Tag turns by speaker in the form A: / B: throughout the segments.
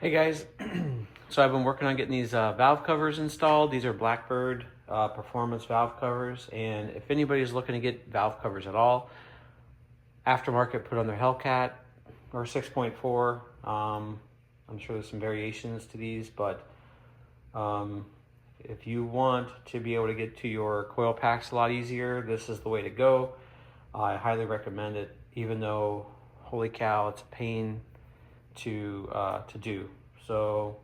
A: Hey guys, so I've been working on getting these valve covers installed. These are Blackbird performance valve covers, and if anybody's looking to get valve covers at all, aftermarket, put on their HELLCAT or 6.4. I'm sure there's some variations to these, but if you want to be able to get to your coil packs a lot easier, this is the way to go. I highly recommend it, even though, holy cow, it's a pain to do. So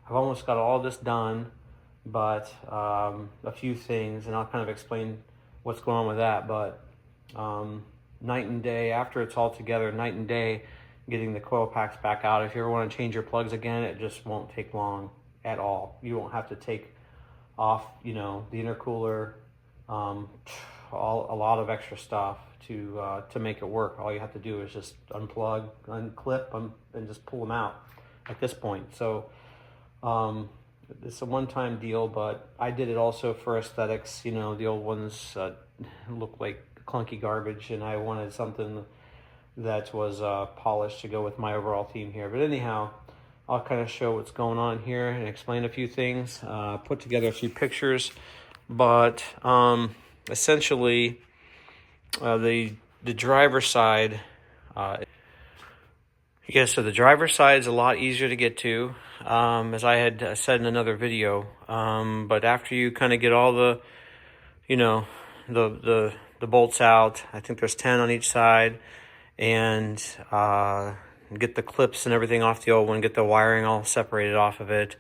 A: I've almost got all this done, but a few things, and I'll kind of explain what's going on with that. But night and day, after it's all together, night and day, getting the coil packs back out. If you ever want to change your plugs again, it just won't take long at all. You won't have to take off, the intercooler, a lot of extra stuff to make it work. All you have to do is just unplug, unclip them, and just pull them out at this point. So it's a one-time deal, but I did it also for aesthetics. The old ones look like clunky garbage, and I wanted something that was polished to go with my overall theme here. But anyhow, I'll kind of show what's going on here and explain a few things, put together a few pictures. But essentially, the driver's side, so the driver's side is a lot easier to get to, as I had said in another video. But after you kind of get all the, the bolts out, I think there's 10 on each side, and get the clips and everything off the old one, get the wiring all separated off of it.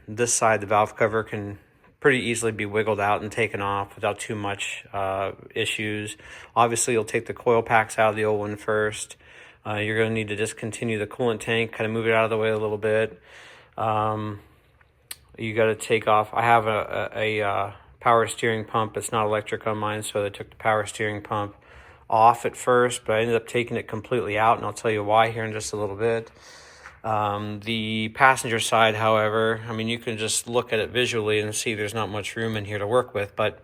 A: This side, the valve cover, can pretty easily be wiggled out and taken off without too much issues. Obviously, you'll take the coil packs out of the old one first. You're going to need to discontinue the coolant tank, kind of move it out of the way a little bit. You got to take off. I have a power steering pump. It's not electric on mine, so I took the power steering pump off at first, but I ended up taking it completely out, and I'll tell you why here in just a little bit. The passenger side, however, you can just look at it visually and see there's not much room in here to work with, but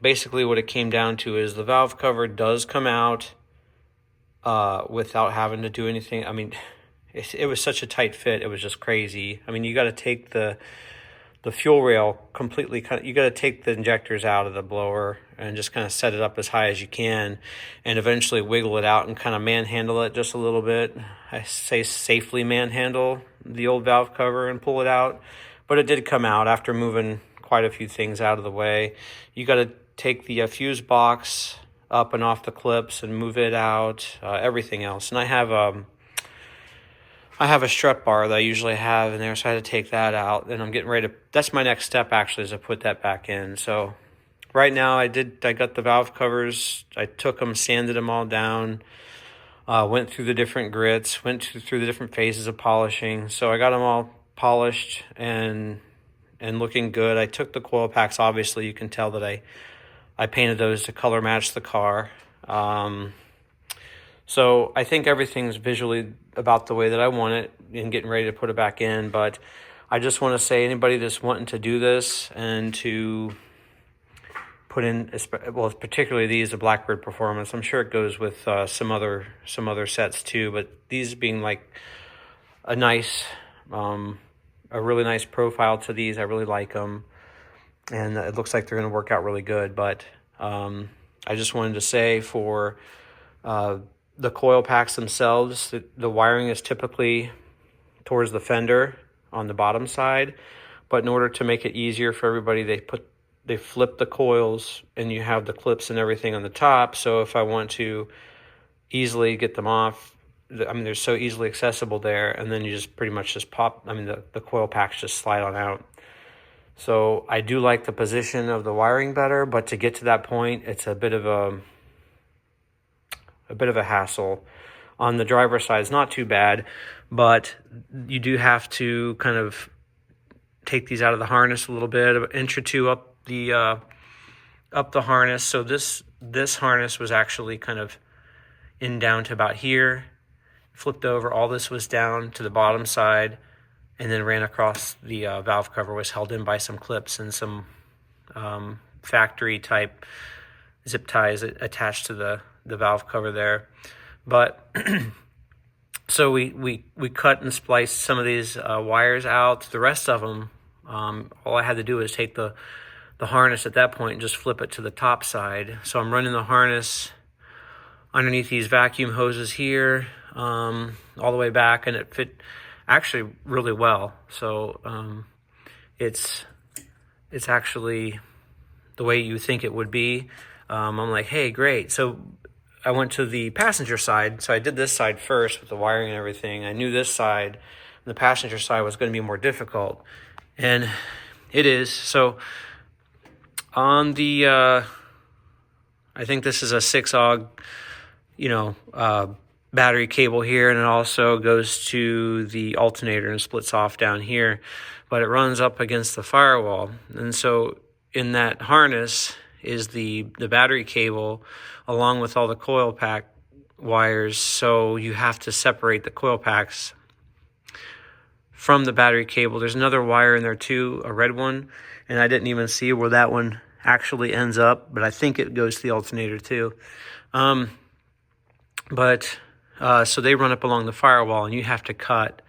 A: basically what it came down to is the valve cover does come out without having to do anything. It was such a tight fit, it was just crazy. You got to take the fuel rail completely, you got to take the injectors out of the blower and just kind of set it up as high as you can, and eventually wiggle it out and kind of manhandle it just a little bit. I say safely manhandle the old valve cover and pull it out, but it did come out after moving quite a few things out of the way. You got to take the fuse box up and off the clips and move it out, everything else. And I have a strut bar that I usually have in there, so I had to take that out, and I'm getting ready to, that's my next step actually, is to put that back in. So right now I got the valve covers, I took them, sanded them all down, went through the different grits, went through the different phases of polishing. So I got them all polished and looking good. I took the coil packs, obviously you can tell that I painted those to color match the car. So I think everything's visually about the way that I want it and getting ready to put it back in. But I just want to say, anybody that's wanting to do this and to put in, well, particularly these, the Blackbird Performance, I'm sure it goes with some other sets too, but these being like a really nice profile to these, I really like them, and it looks like they're going to work out really good. But I just wanted to say, for the coil packs themselves, the wiring is typically towards the fender on the bottom side, but in order to make it easier for everybody, they flip the coils, and you have the clips and everything on the top. So if I want to easily get them off, they're so easily accessible there, and then you just pretty much just pop, the coil packs just slide on out. So I do like the position of the wiring better, but to get to that point, it's a bit of a hassle. On the driver's side, it's not too bad, but you do have to kind of take these out of the harness a little bit, an inch or two up the harness. So this harness was actually kind of down to about here, flipped over. All this was down to the bottom side, and then ran across the valve cover, was held in by some clips and some factory type zip ties attached to the valve cover there. But So we cut and spliced some of these wires out. The rest of them, all I had to do was take the harness at that point and just flip it to the top side. So I'm running the harness underneath these vacuum hoses here, all the way back, and it fit actually really well. So it's actually the way you think it would be. I'm like, hey, great. So I went to the passenger side. So I did this side first with the wiring and everything. I knew this side, the passenger side, was going to be more difficult. And it is. So on the, I think this is a 6-AUG, battery cable here, and it also goes to the alternator and splits off down here, but it runs up against the firewall. And so in that harness is the battery cable along with all the coil pack wires. So you have to separate the coil packs from the battery cable. There's another wire in there too, a red one, and I didn't even see where that one actually ends up, but I think it goes to the alternator too. So they run up along the firewall, and you have to cut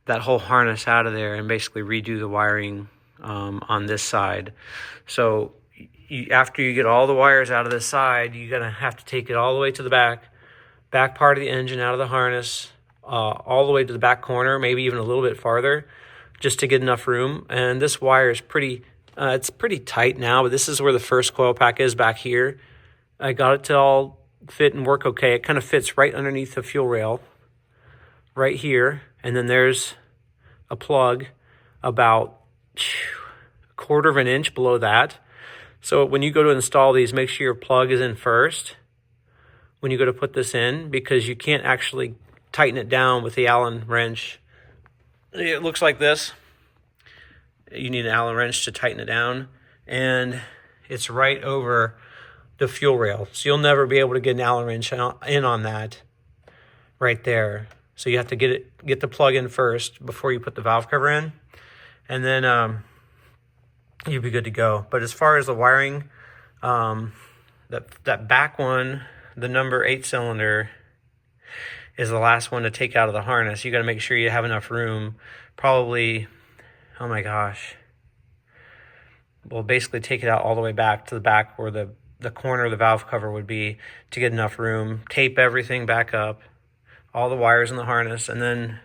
A: that whole harness out of there and basically redo the wiring on this side. So after you get all the wires out of this side, you're going to have to take it all the way to the back part of the engine out of the harness, all the way to the back corner, maybe even a little bit farther, just to get enough room. And this wire is it's pretty tight now, but this is where the first coil pack is back here. I got it to all fit and work okay. It kind of fits right underneath the fuel rail right here, and then there's a plug about a quarter of an inch below that. So when you go to install these, make sure your plug is in first when you go to put this in, because you can't actually tighten it down with the Allen wrench. It looks like this. You need an Allen wrench to tighten it down, and it's right over the fuel rail. So you'll never be able to get an Allen wrench in on that right there. So you have to get the plug in first before you put the valve cover in, and then you'll be good to go. But as far as the wiring, that back one, the number 8 cylinder, is the last one to take out of the harness. You got to make sure you have enough room. Probably, oh my gosh. We'll basically take it out all the way back to the back where the corner of the valve cover would be, to get enough room. Tape everything back up, all the wires in the harness, and then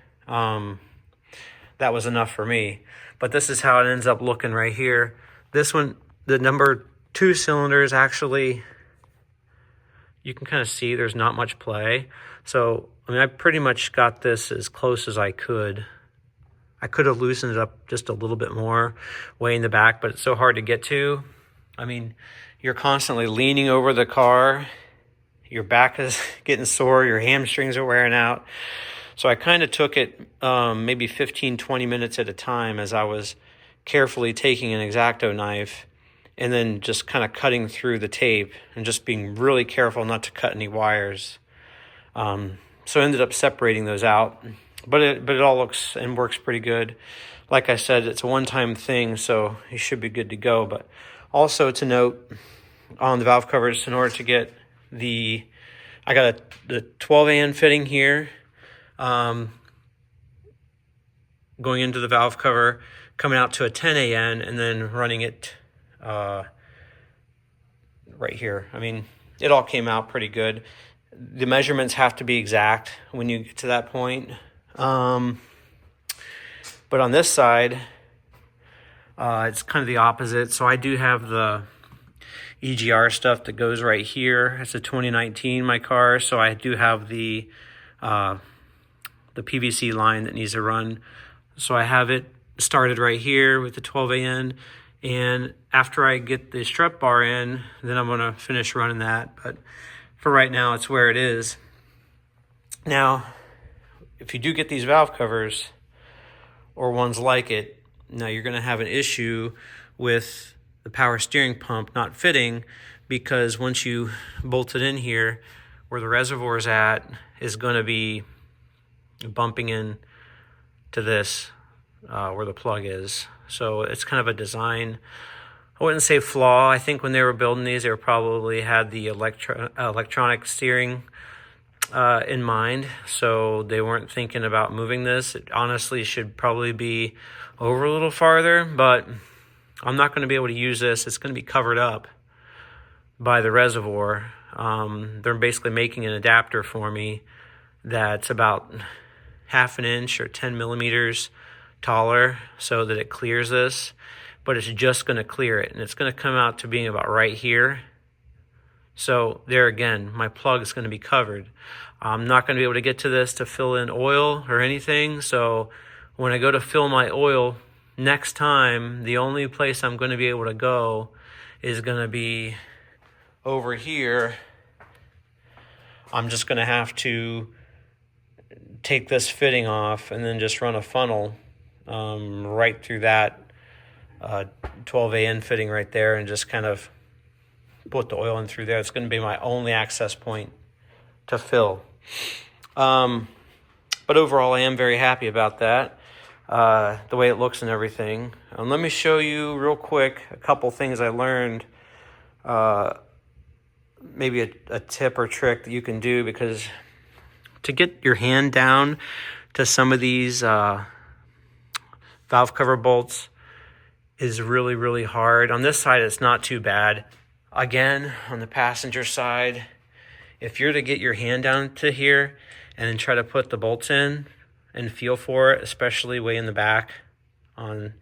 A: that was enough for me. But this is how it ends up looking right here. This one, the number 2 cylinder, is actually, you can kind of see there's not much play. So, I mean, I pretty much got this as close as I could. I could have loosened it up just a little bit more way in the back, but it's so hard to get to. I mean, you're constantly leaning over the car. Your back is getting sore. Your hamstrings are wearing out. So I kind of took it maybe 15, 20 minutes at a time as I was carefully taking an X-Acto knife and then just kind of cutting through the tape and just being really careful not to cut any wires. So I ended up separating those out, but it all looks and works pretty good. Like I said, it's a one-time thing, so you should be good to go. But also to note on the valve covers, in order to get I got the 12 AN fitting here, going into the valve cover, coming out to a 10 AN, and then running it right here. I mean, it all came out pretty good. The measurements have to be exact when you get to that point. But on this side, it's kind of the opposite. So I do have the EGR stuff that goes right here. It's a 2019, my car, so I do have the PVC line that needs to run. So I have it started right here with the 12 AN, and after I get the strut bar in, then I'm going to finish running that. But for right now, it's where it is. Now, if you do get these valve covers or ones like it, now you're going to have an issue with the power steering pump not fitting, because once you bolt it in here, where the reservoir is at is going to be bumping in to this where the plug is. So it's kind of a design, I wouldn't say flaw. I think when they were building these, they probably had the electronic steering in mind, so they weren't thinking about moving this. It honestly should probably be over a little farther, but I'm not going to be able to use this. It's going to be covered up by the reservoir. They're basically making an adapter for me that's about half an inch or 10 millimeters taller so that it clears this, but it's just going to clear it, and it's going to come out to being about right here. So there again, my plug is going to be covered. I'm not going to be able to get to this to fill in oil or anything, so when I go to fill my oil next time, the only place I'm going to be able to go is going to be over here. I'm just going to have to take this fitting off and then just run a funnel right through that 12AN fitting right there and just kind of put the oil in through there. It's going to be my only access point to fill. But overall, I am very happy about that, the way it looks and everything. Let me show you real quick a couple things I learned, maybe a tip or trick that you can do, because to get your hand down to some of these valve cover bolts is really, really hard. On this side, it's not too bad. Again, on the passenger side, if you're to get your hand down to here and then try to put the bolts in and feel for it, especially way in the back on,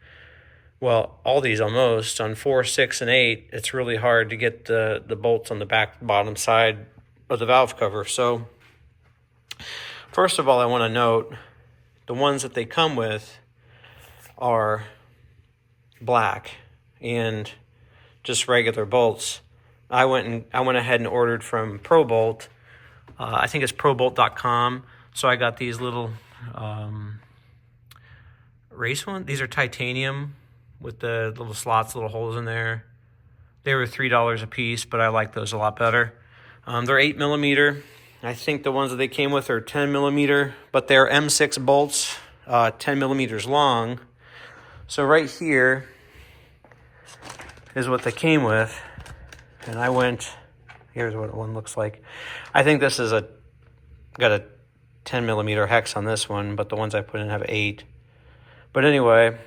A: well, all these almost, on 4, 6, and 8, it's really hard to get the bolts on the back bottom side of the valve cover. So first of all, I want to note the ones that they come with are black and just regular bolts. I went ahead and ordered from ProBolt. I think it's probolt.com. So I got these little race ones. These are titanium with the little slots, little holes in there. They were $3 a piece, but I like those a lot better. They're 8 millimeter. I think the ones that they came with are 10 millimeter, but they're M6 bolts, 10 millimeters long. So right here is what they came with. And I went, here's what one looks like. I think this is got a 10 millimeter hex on this one, but the ones I put in have 8. But anyway,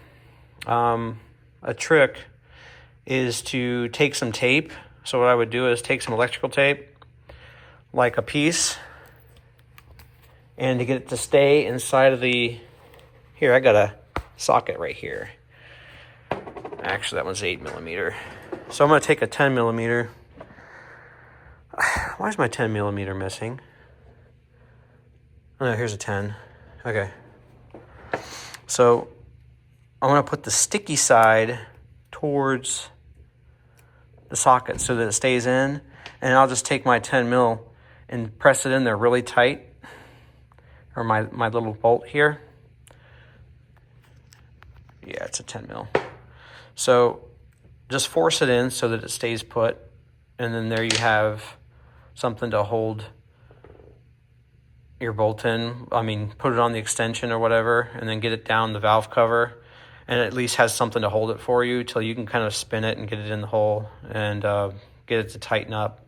A: a trick is to take some tape. So what I would do is take some electrical tape, like a piece, and to get it to stay inside of the, here, I got a socket right here. Actually, that one's 8 millimeter. So I'm going to take a 10 millimeter. Why is my 10 millimeter missing? Oh, no, here's a 10. Okay. So I want to put the sticky side towards the socket so that it stays in. And I'll just take my 10 mil and press it in there really tight. Or my little bolt here. Yeah, it's a 10 mil. So just force it in so that it stays put, and then there you have something to hold your bolt in. I mean, put it on the extension or whatever, and then get it down the valve cover, and it at least has something to hold it for you till you can kind of spin it and get it in the hole and get it to tighten up.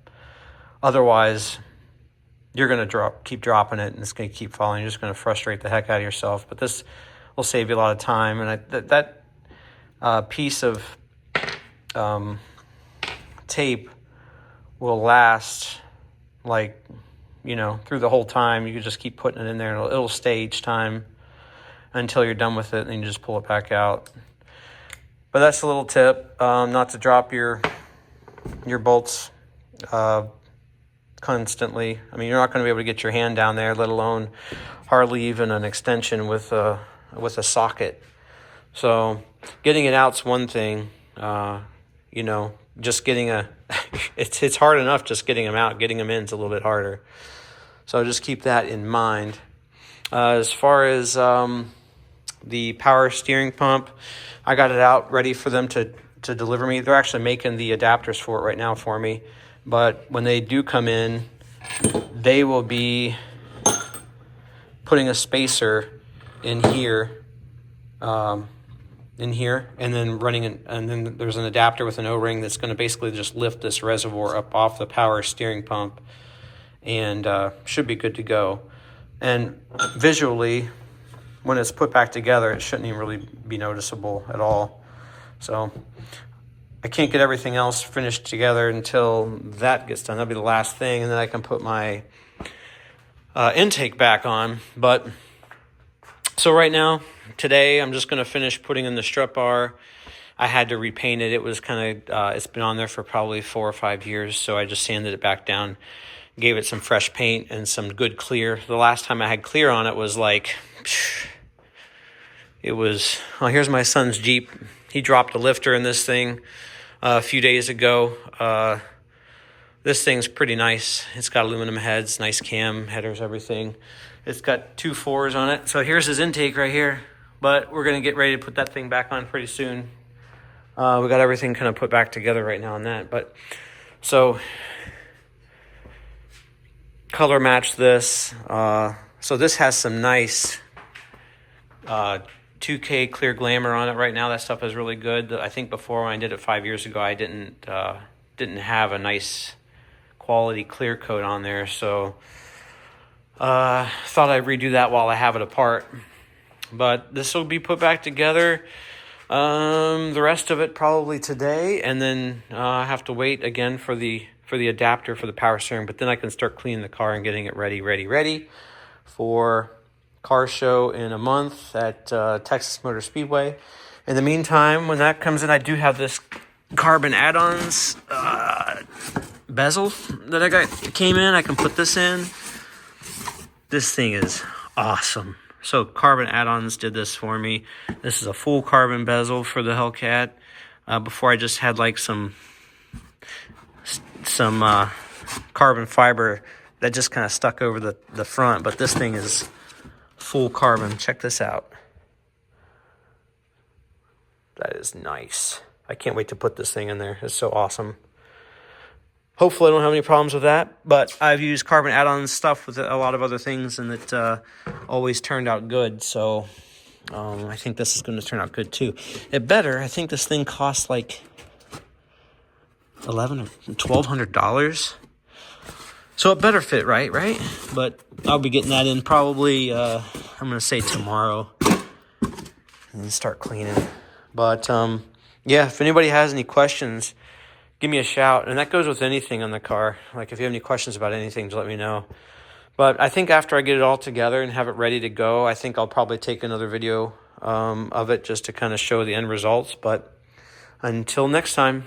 A: Otherwise, you're going to keep dropping it, and it's going to keep falling. You're just going to frustrate the heck out of yourself. But this will save you a lot of time, and that piece of tape will last, like, you know, through the whole time. You can just keep putting it in there, and it'll stay each time until you're done with it, and you just pull it back out. But that's a little tip, not to drop your bolts constantly. I mean, you're not going to be able to get your hand down there, let alone hardly even an extension with a socket. So getting it out's one thing. You know, just getting it's hard enough just getting them out. Getting them in is a little bit harder. So just keep that in mind. As far as the power steering pump, I got it out ready for them to deliver me. They're actually making the adapters for it right now for me. But when they do come in, they will be putting a spacer in here, and then running and then there's an adapter with an O-ring that's going to basically just lift this reservoir up off the power steering pump and should be good to go. And visually, when it's put back together, it shouldn't even really be noticeable at all. So I can't get everything else finished together until that gets done. That'll be the last thing, and then I can put my intake back on. But so right now, today, I'm just going to finish putting in the strut bar. I had to repaint it. It was kind of, it's been on there for probably 4 or 5 years, so I just sanded it back down, gave it some fresh paint and some good clear. The last time I had clear on it was like, it was, well, here's my son's Jeep. He dropped a lifter in this thing a few days ago. This thing's pretty nice. It's got aluminum heads, nice cam, headers, everything. It's got 2 4s on it. So here's his intake right here. But we're going to get ready to put that thing back on pretty soon. We got everything kind of put back together right now on that. But so color match this. So this has some nice 2K clear glamour on it right now. That stuff is really good. I think before when I did it 5 years ago, I didn't have a nice quality clear coat on there. So thought I'd redo that while I have it apart. But this will be put back together. The rest of it probably today, and then I have to wait again for the adapter for the power steering. But then I can start cleaning the car and getting it ready for car show in a month at Texas Motor Speedway. In the meantime, when that comes in, I do have this carbon add-ons bezel that I got came in. I can put this in. This thing is awesome. So Carbon Add-ons did this for me. This is a full carbon bezel for the HELLCAT. Before I just had like some carbon fiber that just kind of stuck over the front. But this thing is full carbon. Check this out. That is nice. I can't wait to put this thing in there. It's so awesome. Hopefully I don't have any problems with that, but I've used carbon add-on stuff with a lot of other things, and it always turned out good. So I think this is going to turn out good too. It better. I think this thing costs like $1,100 or $1,200. So it better fit right? But I'll be getting that in probably, I'm going to say tomorrow, and start cleaning. But yeah, if anybody has any questions, give me a shout. And that goes with anything on the car. Like if you have any questions about anything, just let me know. But I think after I get it all together and have it ready to go, I think I'll probably take another video of it just to kind of show the end results. But until next time.